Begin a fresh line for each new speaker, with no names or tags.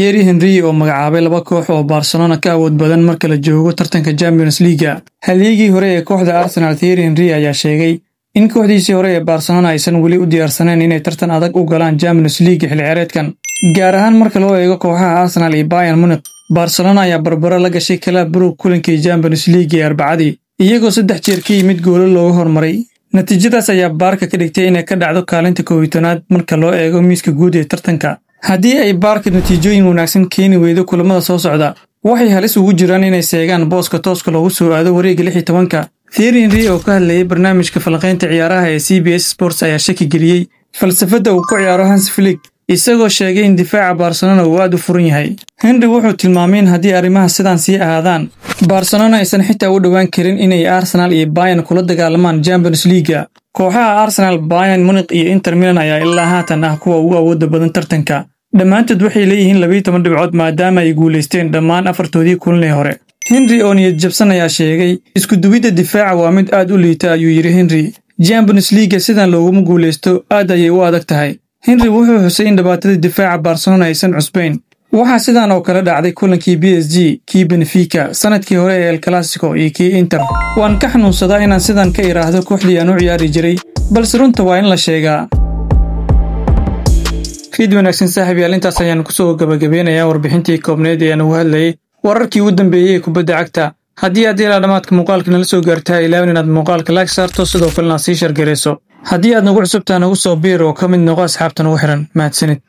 Thierry Henry oo magacaabay laba koox oo Barcelona ka awood badan marka la joogo tartanka Champions League. Halyigii hore ee kooxda Arsenal Thierry Henry ayaa sheegay in kooxdiisii hore ee Barcelona aysan weli u diyaarsaneen inay tartan adag u galaan Champions League xilli ciyaareedkan. Gaar ahaan marka loo eego kooxaha Arsenal iyo Bayern Munich, Barcelona ayaa barbaro la gashay Club Brugge kulankii Champions League ee Arbacadii, iyagoo 3 jeer ka yimid goolo looga hormaray. Natiijadaas ayaa Barca ka dhigtay inay ka dhacdo kaalinta 11aad marka loo eego miiska guud ee tartanka. Haddii ay Barca natiijooyin wanaagsan keeni weydo kulamada soo socda, waxay halis ugu jiraan inay seegaan booska tooska loogu soo aado wareegga 16. Thierry Henry oo ka hadlayay barnaamijka falanqaynta ciyaaraha ee CBS Sports ayaa shaki geliyay falsafada uu ku ciyaaro Hans Flick, isagoo sheegay in difaaca Barcelona uu aad u furan yahay. Henry wuxuu tilmaamay in haddii arrimaha sidan sii ahaadaan, Barcelona aysan xitaa u dhawaan karin inay Arsenal iyo Bayern kula dagaalamaan Champions League. Kooxaha Arsenal, Bayern Munich iyo Inter Milan ayaa ilaa haatan ah kuwa ugu awoodda badan tartanka. Dhammaantood waxay leeyihiin 12 dhibcood maadaama ay guuleysteen dhammaan 4toodii kulan ee hore. Henry oo niyad jabsan ayaa sheegay isku duwidda difaaca waa mid aad u liita, ayuu yiri Henry. Champions League sidan looguma guuleysto aad ayay u adag tahay. Henry wuxuu xusay in dhibaatada difaaca Barcelona aysan cusbayn. Waxaa sidan oo kale dhacday kulankii PSG, kii Benfica, sanadkii hore ee El Clasico iyo kii Inter. Waan ka xanuunsadaa inaan sidan ka iraahdo kooxdii aan u ciyaari jiray, balse runta waa in la sheegaa. Fiid wanaagsan saaxiibayaal, intaas ayaan ku soo gabagabeynayaa warbixintii koobneed ee aan uga hadlayay wararkii ugu dambeeyay ee kubadda cagta. Haddii aad ilaa dhamaadka muuqaalka nala soo gaartay, ilaawin inaad muuqaalka like saarto, sidoo kalena sii share gareyso. Haddii aad nagu cusubtaa nagu soo biir oo ka mid noqo asxaabta nagu xiran. Mahadsanid.